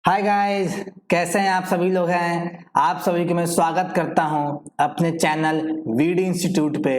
Hi guys, कैसे हैं आप सभी लोग हैं। आप सभी को मैं स्वागत करता हूं अपने चैनल वीड इंस्टीट्यूट पे।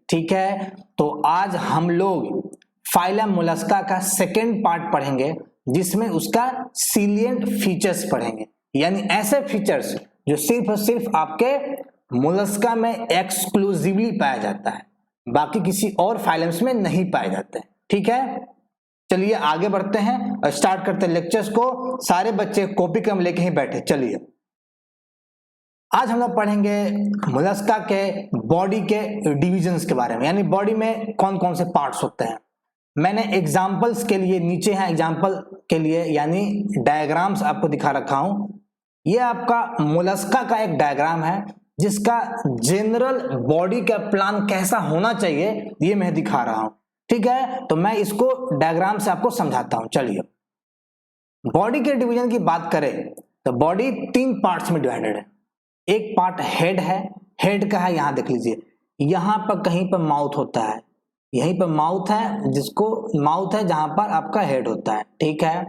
ठीक है, तो आज हम लोग फाइलम मोलस्का का सेकेंड पार्ट पढ़ेंगे, जिसमें उसका सीलिएंट फीचर्स पढ़ेंगे, यानी ऐसे फीचर्स जो सिर्फ और सिर्फ आपके मोलस्का में एक्सक्लूसिवली पाया जाता है, बाकी किसी और फाइलम्स में नहीं पाए जाते हैं। ठीक है, चलिए आगे बढ़ते हैं और स्टार्ट करते हैं लेक्चर्स को। सारे बच्चे कॉपी कलम लेके ही बैठे। चलिए आज हम लोग पढ़ेंगे मोलस्का के बॉडी के डिविजन्स के बारे में, यानी बॉडी में कौन कौन से पार्ट्स होते हैं। मैंने एग्जांपल्स के लिए नीचे है, एग्जांपल के लिए यानी डायग्राम्स आपको दिखा रखा हूं। ये आपका मोलस्का का एक डायग्राम है, जिसका जनरल बॉडी का प्लान कैसा होना चाहिए ये मैं दिखा रहा हूं। ठीक है, तो मैं इसको डायग्राम से आपको समझाता हूं। चलिए, बॉडी के डिवीजन की बात करें तो बॉडी 3 पार्ट्स में डिवाइडेड है। एक पार्ट हेड है, हेड का है, यहां देख लीजिए, यहां पर कहीं पर माउथ होता है, यहीं पर माउथ है, जिसको माउथ है जहां पर आपका हेड होता है। ठीक है,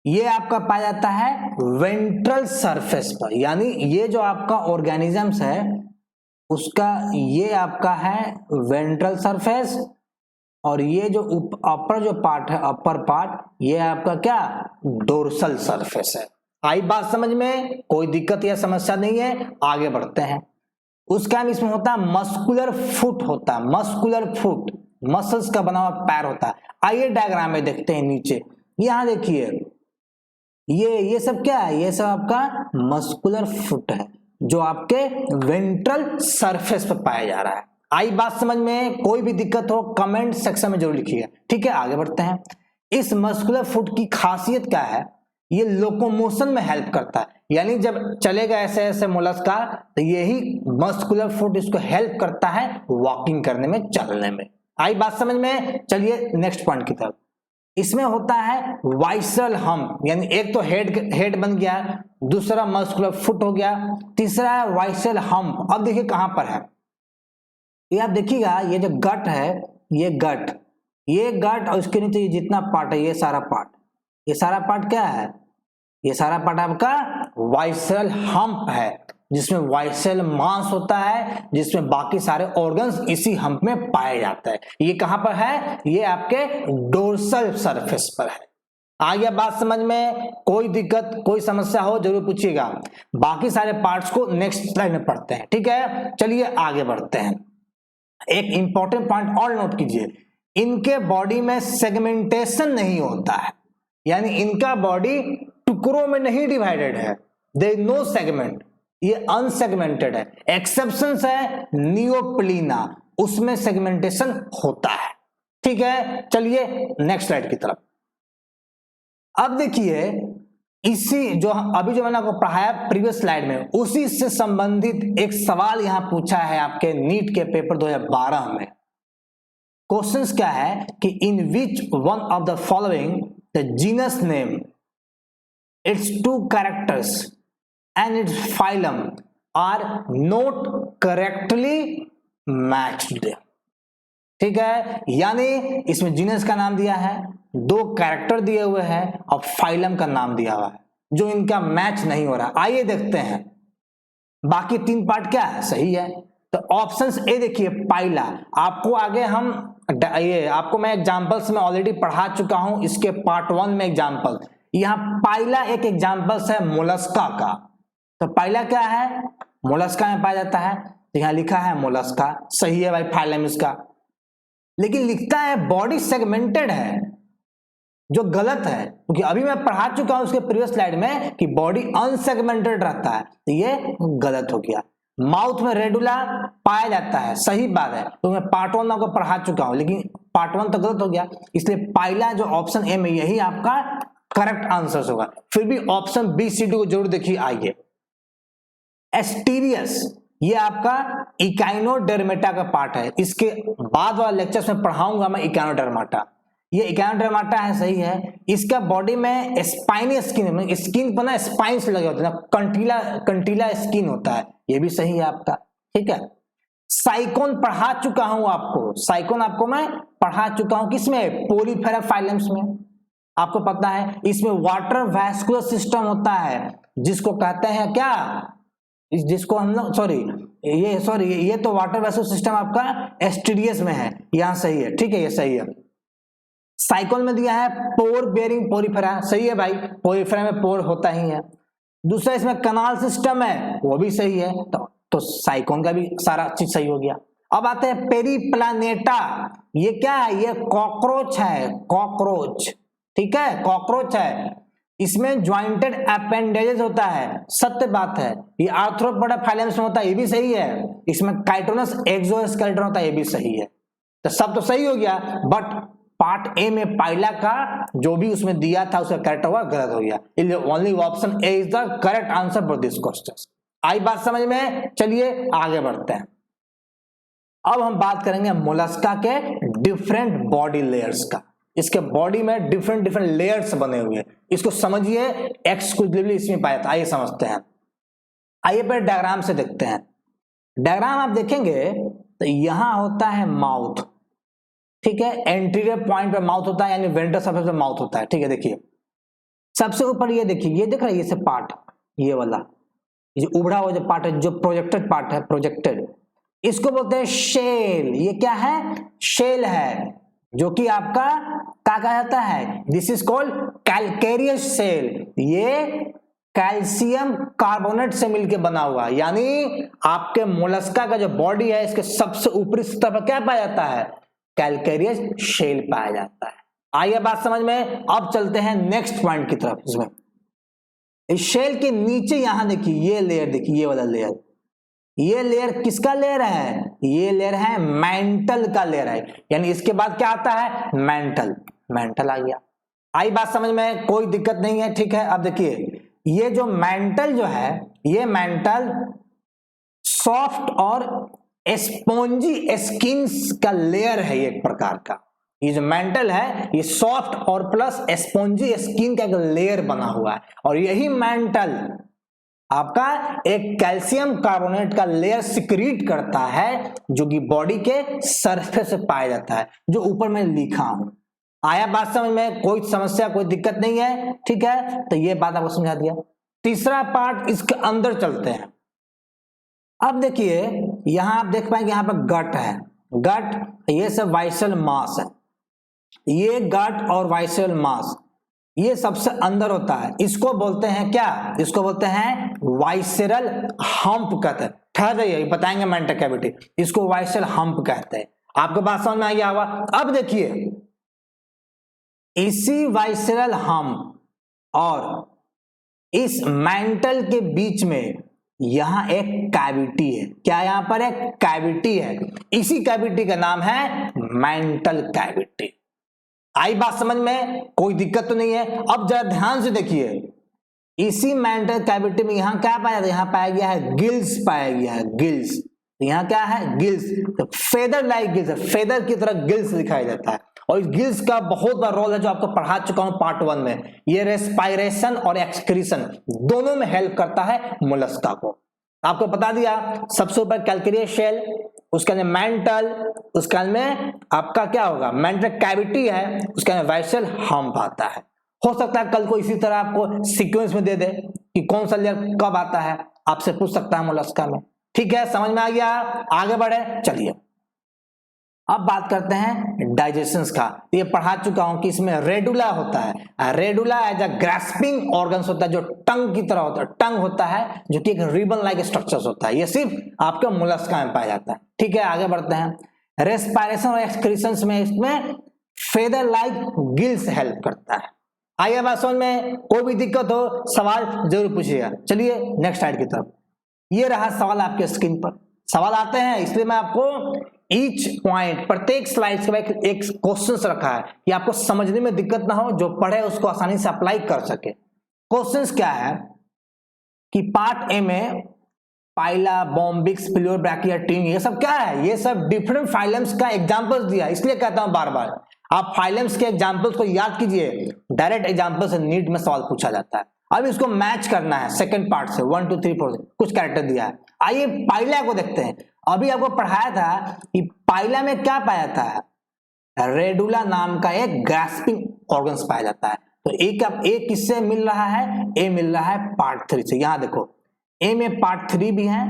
ये आपका पाया जाता है वेंट्रल सरफेस पर, यानी ये जो आपका ऑर्गेनिजम्स है उसका ये आपका है वेंट्रल सरफेस, और ये जो अपर जो पार्ट है, अपर पार्ट, ये आपका क्या डोर्सल सरफेस है। आई बात समझ में? कोई दिक्कत या समस्या नहीं है, आगे बढ़ते हैं। उसका इसमें होता है मस्कुलर फुट, होता है मस्कुलर फुट, मसल्स का बना हुआ पैर होता है। आइए डायग्राम में देखते हैं नीचे, यहां देखिए ये सब क्या है, ये सब आपका मस्कुलर फुट है जो आपके वेंट्रल सरफेस पर पाया जा रहा है। आई बात समझ में? कोई भी दिक्कत हो कमेंट सेक्शन में जरूर लिखिएगा। ठीक है, आगे बढ़ते हैं। इस मस्कुलर फुट की खासियत क्या है? ये लोकोमोशन में हेल्प करता है, यानी जब चलेगा ऐसे ऐसे मोलस्का तो यही मस्कुलर फुट इसको हेल्प करता है वॉकिंग करने में, चलने में। आई बात समझ में? चलिए नेक्स्ट पॉइंट की तरफ। इसमें होता है वाइसल हम्प, यानी एक तो हेड बन गया, दूसरा मस्कुलर फुट हो गया, तीसरा है वाइसल हम्प। अब देखिए कहां पर है ये, आप देखिएगा ये जो गट है, ये गट और उसके नीचे ये जितना पार्ट है, ये सारा पार्ट क्या है? ये सारा पार्ट आपका वाइसल हम्प है, जिसमें वाइसल मांस होता है, जिसमें बाकी सारे ऑर्गन्स इसी हम्प में पाए जाते हैं। ये कहां पर है? ये आपके डोर्सल सरफेस पर है। आ गया बात समझ में? कोई दिक्कत कोई समस्या हो जरूर पूछिएगा। बाकी सारे पार्ट्स को नेक्स्ट स्लाइड में पढ़ते हैं। ठीक है, चलिए आगे बढ़ते हैं। एक इंपॉर्टेंट पॉइंट और नोट कीजिए, इनके बॉडी में सेगमेंटेशन नहीं होता है, यानी इनका बॉडी टुकड़ों में नहीं डिवाइडेड है, देयर इज नो सेगमेंट, ये अनसेगमेंटेड है। एक्सेप्शन है नियोप्लीना, उसमें सेगमेंटेशन होता है। ठीक है, चलिए नेक्स्ट स्लाइड की तरफ। अब देखिए, इसी जो अभी जो मैंने आपको पढ़ाया प्रीवियस स्लाइड में, उसी से संबंधित एक सवाल यहां पूछा है आपके नीट के पेपर 2012 में। क्वेश्चंस क्या है कि in which one of the following the genus name, its 2 characters and its phylum are not correctly matched. ठीक है, यानी इसमें जीनस का नाम दिया है, 2 कैरेक्टर दिए हुए हैं और फाइलम का नाम दिया हुआ है, जो इनका मैच नहीं हो रहा। आइए देखते हैं बाकी 3 पार्ट क्या है, सही है। तो ऑप्शंस ए देखिए, पाइला। आपको आगे हम ये आपको मैं एग्जांपल्स में ऑलरेडी पढ़ा चुका हूं, इसके पार्ट 1 में एग्जांपल। यहां पाइला एक एग्जांपल्स है मोलस्का का। तो पाइला क्या है? मोलस्का में पाया जाता है, तो यहां लिखा है मोलस्का, सही है भाई, फाइलम इसका। लेकिन लिखता है बॉडी सेगमेंटेड है, जो गलत है, क्योंकि अभी मैं पढ़ा चुका हूं उसके प्रीवियस स्लाइड में कि बॉडी अनसेगमेंटेड रहता है, तो ये गलत हो गया। माउथ में रेडुला पाया जाता है, सही बात है, तो मैं पार्ट 1 में आपको पढ़ा चुका हूं, लेकिन पार्ट 1 तो गलत हो गया, इसलिए पाइला जो ऑप्शन ए में यही आपका करेक्ट आंसर होगा। फिर भी ऑप्शन बी सी डी को जरूर देखिए। आइए, एस्टीरियस, ये आपका इकाइनोडर्मेटा का पार्ट है, इसके बाद वाला लेक्चर्स में पढ़ाऊंगा मैं इकाइनोडर्माटा। ये इकाइनोडर्माटा है, सही है। इसका बॉडी में स्पाइनी स्किन, स्किन पर ना स्पाइन्स लगे होते हैं, कंटीला स्किन होता है, ये भी सही है आपका। ठीक है, साइकोन पढ़ा चुका हूं आपको, साइकोन आपको मैं पढ़ा चुका हूं, किसमें? पोलीफेरा फाइलम्स में। आपको पता है इसमें वाटर वैस्कुलर सिस्टम होता है जिसको कहते हैं क्या, जिसको हम लोग ये तो वाटर वैस्कुलर सिस्टम आपका एस्टिडियस में है, यहां सही है, ठीक है, ये सही है। साइकोल में दिया है पोर बेरिंग पोरिफेरा, सही है भाई, पोरिफेरा में पोर होता ही है। दूसरा इसमें कनाल सिस्टम है, वो भी सही है, तो साइकोन का भी सारा चीज सही हो गया। अब आते हैं पेरीप्लानेटा, ये क्या है, ये कॉकरोच है, कॉकरोच, ठीक है, कॉकरोच है। इसमें ज्वाइंटेड अपेंडेजेस होता है, सत्य बात है। ये आर्थ्रोपोडा फाइलम्स में होता है, ये भी सही है। इसमें काइटोनस एक्सोस्केलेटन होता है, ये भी सही है। तो सब तो सही हो गया, बट पार्ट ए में पाइला का जो भी उसमें दिया था उसका करेक्ट हुआ, गलत हो गया। Only option a is the correct answer for this question. आई बात समझ में? चलिए आगे बढ़ते हैं। अब हम बात करेंगे मोलस्का के डिफरेंट बॉडी लेयर्स का। इसके बॉडी में डिफरेंट डिफरेंट लेयर्स बने हुए हैं, इसको समझिए, एक्सक्लूसिवली इसमें पाया था। आइए समझते हैं, आइए पहले डायग्राम से देखते हैं। डायग्राम आप देखेंगे तो यहां होता है माउथ, ठीक है, एंटीरियर पॉइंट पे माउथ होता है, यानी वेंट्रल सरफेस पे माउथ होता है, ठीक है। देखिए सबसे ऊपर ये देखिए, ये दिख रहा है, ये सब पार्ट, ये वाला ये जो उभरा हुआ जो पार्ट है, जो प्रोजेक्टेड पार्ट है, प्रोजेक्टेड, इसको बोलते हैं शेल। ये क्या है? शेल है, जो कि आपका क्या कहा जाता है, this is called calcareous cell. ये कैल्शियम कार्बोनेट से मिलकर बना हुआ है, यानी आपके मोलस्का का जो बॉडी है, इसके सबसे ऊपरी सतह पर क्या पाया जाता है? कैल्केरियस शेल पाया जाता है। आइए बात समझ में। अब चलते हैं नेक्स्ट पॉइंट की तरफ। इसमें इस शेल के नीचे यहां देखिए, ये लेयर देखिए, ये वाला लेयर, ये लेयर किसका लेयर है? ये लेयर है मेंटल का लेयर है, यानी इसके बाद क्या आता है? मेंटल, मेंटल आ गया। आई बात समझ में? कोई दिक्कत नहीं है, ठीक है। अब देखिए ये जो मेंटल जो है, ये मेंटल सॉफ्ट और स्पॉन्जी स्किन्स का लेयर है, एक प्रकार का। ये जो मेंटल है ये सॉफ्ट और प्लस स्पॉन्जी स्किन का एक लेयर बना हुआ है, और यही मेंटल आपका एक कैल्शियम कार्बोनेट का लेयर सिक्रीट करता है, जो कि बॉडी के सरफेस से पाया जाता है, जो ऊपर में लिखा हूं। आया बात समझ में? कोई समस्या, कोई दिक्कत नहीं है, ठीक है। तो ये बात आपको समझा दिया। तीसरा पार्ट, इसके अंदर चलते हैं। अब देखिए यहां आप देख पाएंगे, यहां पर गट है, गट, ये सब वाइसल मास है, ये गट और वाइसल मास ये सबसे अंदर होता है। इसको बोलते हैं क्या? इसको बोलते हैं वाइसरल हम्प कहते हैं। ठहर जाइए, बताएंगे मेंटल कैविटी, इसको वाइसरल हम्प कहते हैं। आपको बात समझ में आ गया होगा। अब देखिए इसी वाइसरल हम्प और इस मेंटल के बीच में यहां एक कैविटी है। क्या यहां पर एक कैविटी है? इसी कैविटी का नाम है मेंटल कैविटी। आई बात समझ में? कोई दिक्कत तो नहीं है। अब जरा ध्यान से देखिए, इसी मेंटल कैविटी में यहां क्या पाया? यहां पाया गया है गिल्स, पाया गया है गिल्स। यहां क्या है? गिल्स। तो फेदर लाइक गिल्स, फेदर की तरह गिल्स दिखाई देता है, और इस गिल्स का बहुत बड़ा रोल है, जो आपको पढ़ा चुका हूं पार्ट 1 में। ये रेस्पायरेशन और एक्सक्रीशन दोनों में हेल्प करता है मोलस्का को। आपको बता दिया, सबसे ऊपर कैल्केरियस शेल, उसके अंदर मेंटल, उसके अंदर में आपका क्या होगा? मेंटल कैविटी है, उसके अंदर वाइसल हम्प आता है। हो सकता है कल को इसी तरह आपको सीक्वेंस में दे दे कि कौन सा लेयर कब आता है, आपसे पूछ सकता है मोलस्का में। ठीक है, समझ में आ गया? आगे बढ़े, चलिए अब बात करते हैं डाइजेशन का। ये पढ़ा चुका हूं कि इसमें रेडुला होता है। Radula as a grasping organs होता है, जो टंग की तरह होता है, टंग होता है, जो कि एक रिबन लाइक स्ट्रक्चर्स होता है। ये सिर्फ आपके मोलस्का में पाया जाता है। ठीक है, आगे बढ़ते हैं। रेस्पायरेशन और एक्सक्रीशन में इसमें फेदर लाइक गिल्स हेल्प करता है। आइए बात समझ में? कोई भी दिक्कत हो सवाल जरूर पूछिएगा। चलिए नेक्स्ट स्लाइड की तरफ। ये रहा सवाल आपके स्क्रीन पर। सवाल आते हैं, इसलिए मैं आपको ईच पॉइंट, प्रत्येक स्लाइड के बाद एक क्वेश्चन रखा है कि आपको समझने में दिक्कत ना हो, जो पढ़े उसको आसानी से अप्लाई कर सके। क्वेश्चन क्या है कि पार्ट ए में पाइला, बॉम्बिक्स, प्लियोब्रैकिया, टिंग, ये सब क्या है? ये सब डिफरेंट फाइलम्स का एग्जांपल्स दिया है। इसलिए कहता हूं बार बार आप फाइलम्स के एग्जांपल्स को याद कीजिए, डायरेक्ट एग्जांपल से नीट में सवाल पूछा जाता है। अब इसको मैच करना है सेकंड पार्ट से, 1 2 3 4 कुछ कैरेक्टर दिया है। आइए पाइला को देखते हैं। अभी आपको पढ़ाया था कि पाइला में क्या पाया जाता है? रेडुला नाम का एक ग्रास्पिंग ऑर्गन्स पाया जाता है। तो ए किससे मिल रहा है? ए मिल रहा है पार्ट 3 से। यहां देखो ए में पार्ट 3 भी है,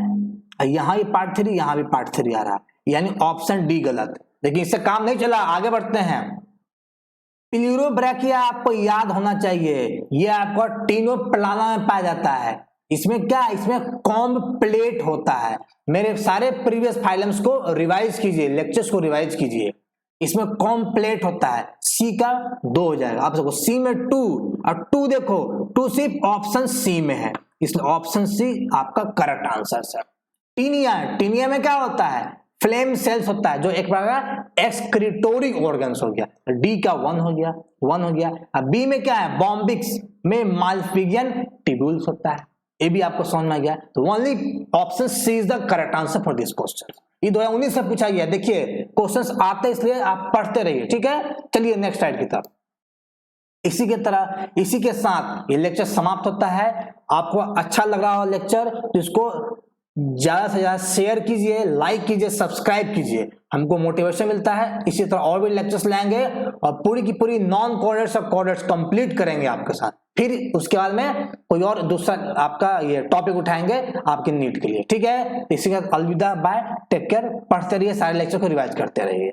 यहां भी पार्ट 3, यहां भी पार्ट 3 आ रहा है, यानी ऑप्शन डी गलत। लेकिन इससे काम नहीं चला, आगे बढ़ते हैं। प्लूरोब्रैकिया आपको याद होना चाहिए, ये आपको टीनोप्लाना में पाया जाता है। इसमें क्या, इसमें कॉम्ब प्लेट होता है। मेरे सारे प्रीवियस फाइलम्स को रिवाइज कीजिए, लेक्चर्स को रिवाइज कीजिए। इसमें कॉम्ब प्लेट होता है। सी का 2 हो जाएगा। आप देखो सी में 2 और 2 देखो 2 सिर्फ ऑप्शन सी में है, इसलिए ऑप्शन सी आपका करेक्ट आंसर है। टीनिया, टीनिया में क्या होता है? फ्लेम सेल्स होता है, जो एक प्रकार का एक्सक्रीटोरी ऑर्गन्स हो गया। डी का 1 हो गया, 1 हो गया। अब बी में क्या है? बॉम्बिक्स में माल्फिगियन टिब्यूल्स होता है। ये भी आपको समझ में आ गया। तो only option C is the correct answer for this question. ये 2019 से पूछा गया। देखिए क्वेश्चंस आते हैं, इसलिए आप पढ़ते रहिए, ठीक है। चलिए नेक्स्ट स्लाइड की तरफ। इसी के तरह, इसी के साथ ये लेक्चर समाप्त होता है। आपको अच्छा लग रहा हो लेक्चर तो इसको ज्यादा से ज्यादा शेयर कीजिए, लाइक कीजिए, सब्सक्राइब कीजिए, हमको मोटिवेशन मिलता है। इसी तरह और भी लेक्चर्स लाएंगे और पूरी की पूरी नॉन कोडेड्स और कोडेड्स कंप्लीट करेंगे आपके साथ। फिर उसके बाद में कोई और दूसरा आपका ये टॉपिक उठाएंगे आपके नीट के लिए, ठीक है। इसी के साथ अलविदा, बाय, टेक केयर। पढ़ते रहिए, सारे लेक्चर को रिवाइज करते रहिए।